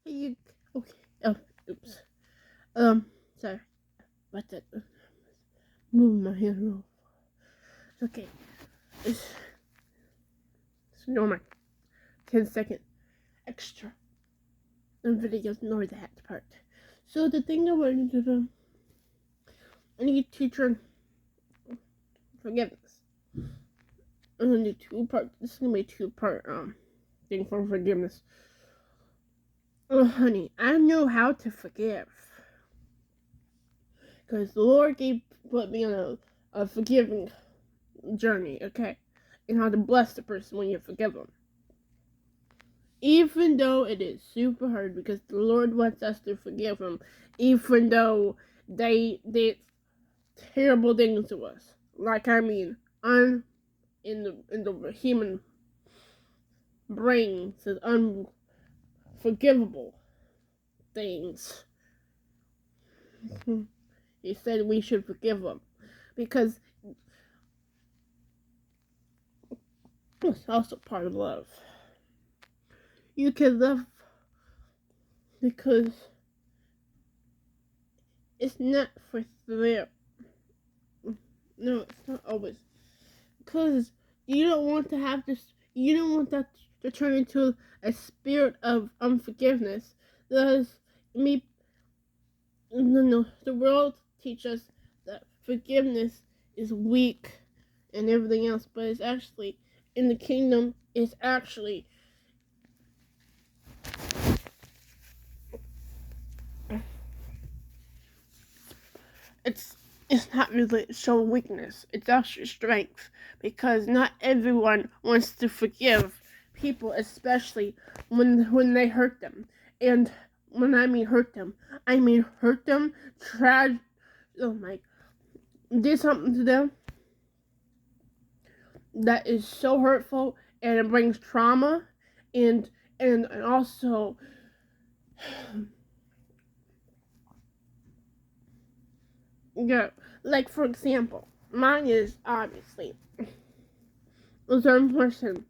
You okay? Oh, oops. Sorry. What's that? Move my hand real. Okay. It's normal. 10-second extra. And video, ignore that part. So the thing I wanted to do, I need teacher forgiveness. I'm gonna do 2 parts. This is gonna be a 2-part thing for forgiveness. Oh, honey, I know how to forgive. Because the Lord put me on a forgiving journey, okay? And how to bless the person when you forgive them. Even though it is super hard, because the Lord wants us to forgive them, even though they did terrible things to us. Like, I mean, in the human brain says unforgivable things. He said we should forgive them because it's also part of love. You can love because it's not for them. No, it's not always. Because you don't want to have this, you don't want that to turn into a spirit of unforgiveness. Because the world teaches us that forgiveness is weak and everything else, but it's actually, in the kingdom, it's actually it's it's not really showing weakness. It's actually strength because not everyone wants to forgive people, especially when they hurt them. And when I mean hurt them, I mean hurt them, oh my, did something to them that is so hurtful and it brings trauma and also yeah, like for example, mine is obviously a certain person.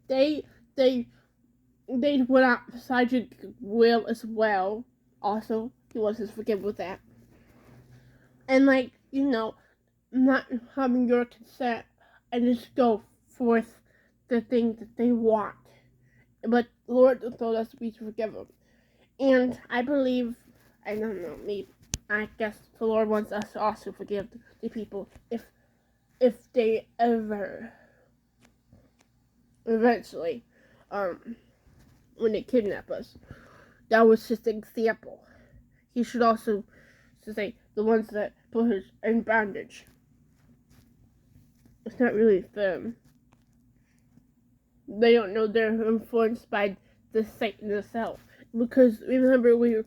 They they they went outside your will as well. Also, he wasn't forgiven with that. And like, not having your consent and just go forth the thing that they want. But the Lord told us we to forgive them. And I believe, I don't know, maybe, I guess the Lord wants us to also forgive the people if they ever, eventually, when they kidnap us. That was just an example. He should also say the ones that put us in bondage. It's not really them. They don't know they're influenced by the Satan itself. Because remember, we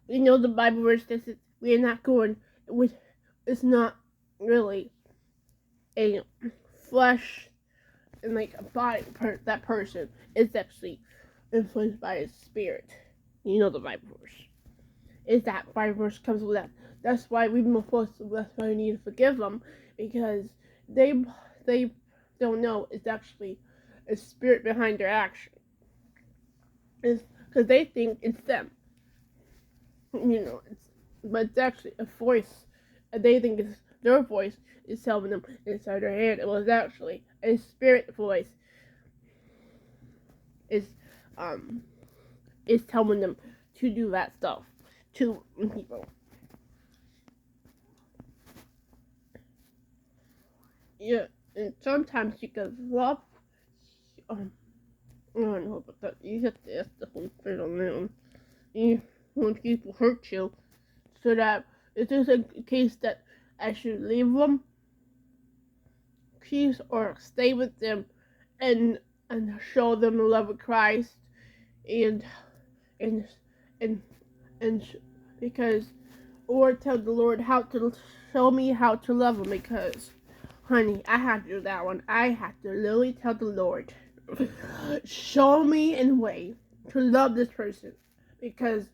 know the Bible verse says we are not going with. It's not really a flesh and like a body. That person is actually influenced by his spirit. You know the Bible verse. Is that Bible verse comes with that. That's why that's why we need to forgive them because they they don't know it's actually a spirit behind their action. It's because they think it's them. But it's actually a voice. They think it's their voice is telling them inside their head. It was actually a spirit voice is um is telling them to do that stuff to people. Yeah, and sometimes you can love. I don't know about that. You have to ask the Holy Spirit on that one. When people hurt you, so that if there's a case that I should leave them, peace, or stay with them, and show them the love of Christ, and and and and because, or tell the Lord how to show me how to love them because, honey, I had to do that one. I had to literally tell the Lord, show me in a way to love this person because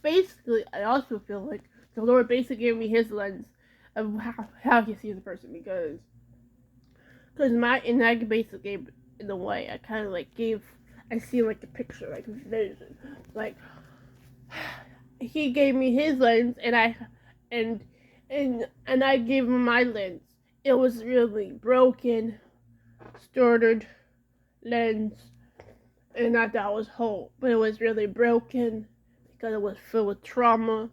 basically, I also feel like the Lord basically gave me His lens of how He sees a person because my and I basically in a way. I kind of like gave. I see like a picture, like a vision, like he gave me his lens, and I gave him my lens. It was really broken, distorted lens, and I thought it was whole, but it was really broken because it was filled with trauma,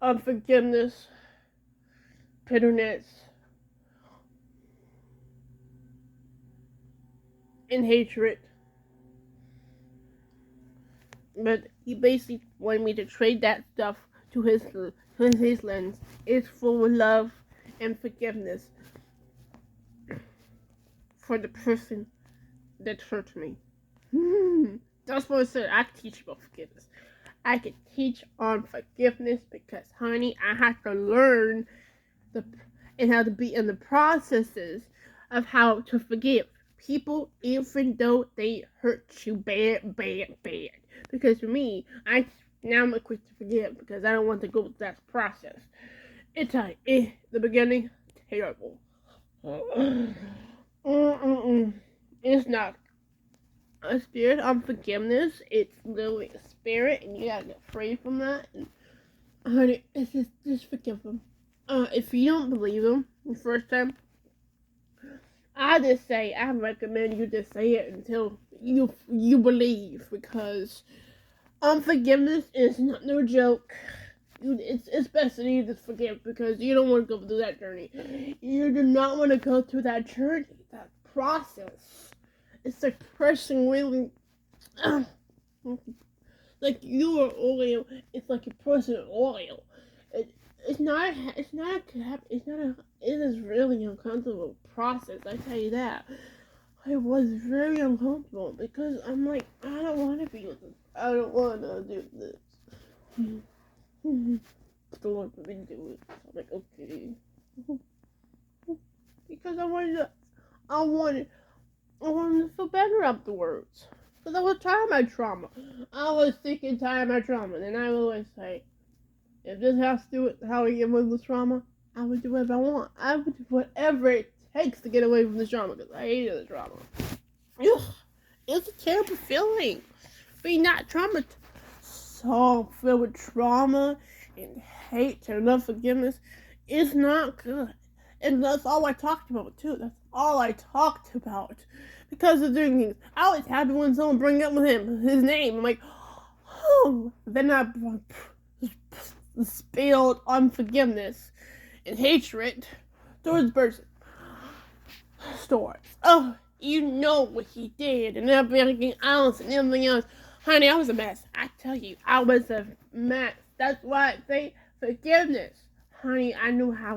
unforgiveness, bitterness, and hatred. But he basically wanted me to trade that stuff to his lens. It's full of love and forgiveness for the person that hurt me. That's what I said. I could teach about forgiveness. I could teach on forgiveness because, honey, I have to learn and how to be in the processes of how to forgive people, even though they hurt you bad. Because for me, I'm quick to forgive because I don't want to go through that process. It's like the beginning, terrible. It's not a spirit of forgiveness. It's literally a spirit, and you gotta get free from that. And honey, it's just forgive them. If you don't believe them the first time, I recommend you just say it until you believe, because unforgiveness is not no joke. It's best that you just forgive because you don't want to go through that journey. You do not want to go through that journey, that process. It's like pressing really, like you are oil. It's like a person oil. It is really uncomfortable process. I tell you that. I was very uncomfortable because I'm like, I don't want to be with this. I don't want to do this. But the Lord made me do it. I'm like, okay. Because I wanted to feel better afterwards. Because I was tired of my trauma. I was sick and tired of my trauma. And I would always say, if this has to do with how I get with this trauma, I would do whatever I want. I would do whatever it takes to get away from this trauma because I hated the trauma. Ugh, it's a terrible feeling. Being not traumatized, so filled with trauma and hate and unforgiveness is not good. And that's all I talked about too. That's all I talked about. Because of doing things. I was happy when someone bring up with his name. I'm like, oh. Then I spilled unforgiveness and hatred towards the person. Stories. Oh, you know what he did and everything else and everything else. Honey, I was a mess. I tell you, I was a mess. That's why I say forgiveness. Honey, I know how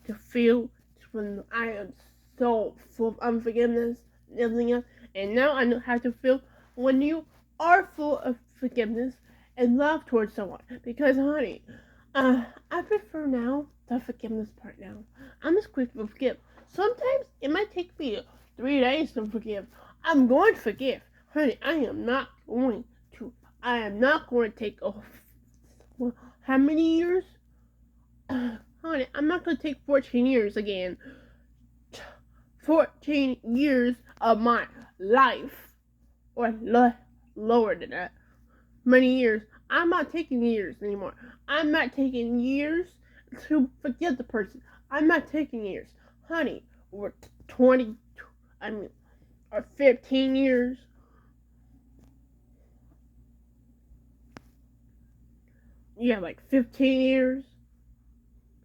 to feel when I am so full of unforgiveness and everything else. And now I know how to feel when you are full of forgiveness and love towards someone. Because, honey, I prefer now the forgiveness part now. I'm just quick to forgive. Sometimes it might take me 3 days to forgive. I'm going to forgive. Honey, I am not going to take how many years? Honey, I'm not going to take 14 years again. 14 years of my life. Or lower than that. Many years. I'm not taking years anymore. I'm not taking years to forget the person. I'm not taking years. Honey, we're 15 years. You have like 15 years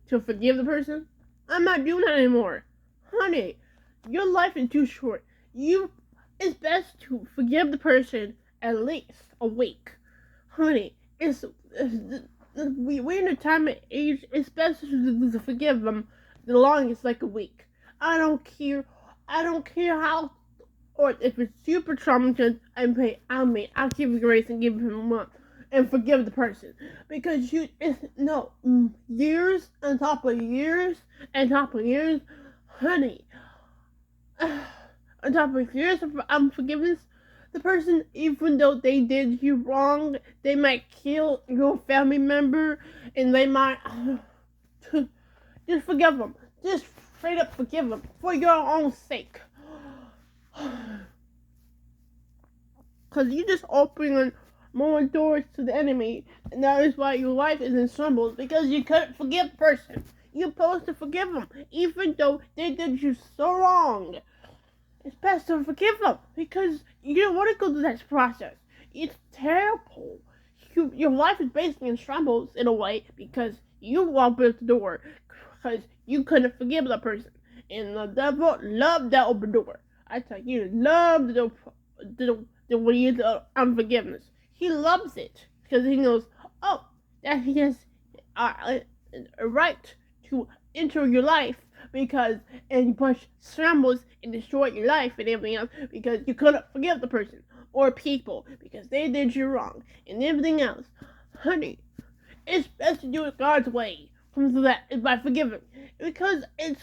to forgive the person. I'm not doing that anymore. Honey, your life is too short. It's best to forgive the person at least a week. Honey, we're in a time of age, it's best to forgive them the longest, like a week. I don't care how, or if it's super traumatized, I'll give you grace and give him a month and forgive the person. Because years on top of years and top of years, honey, on top of years of unforgiveness, the person, even though they did you wrong, they might kill your family member, and they might just forgive them. Just straight up forgive them for your own sake. Because you just opening more doors to the enemy, and that is why your life is in shambles, because you couldn't forgive the person. You're supposed to forgive them, even though they did you so wrong. It's best to forgive them, because you don't want to go through that process. It's terrible. Your life is basically in shambles in a way, because you opened the door, because you couldn't forgive the person. And the devil loved that open door. I tell you, loved the way of unforgiveness. He loves it because he knows, oh, that he has a right to enter your life and push shambles and destroy your life and everything else because you couldn't forgive the person or people because they did you wrong and everything else. Honey, it's best to do it God's way. Comes to that is by forgiving because it's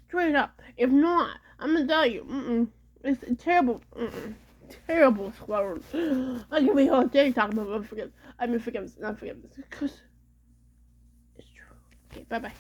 straight up. If not, I'm gonna tell you, it's terrible. Terrible slur. I can be all day talking about forgiveness, not forgiveness, because it's true. Okay, bye bye.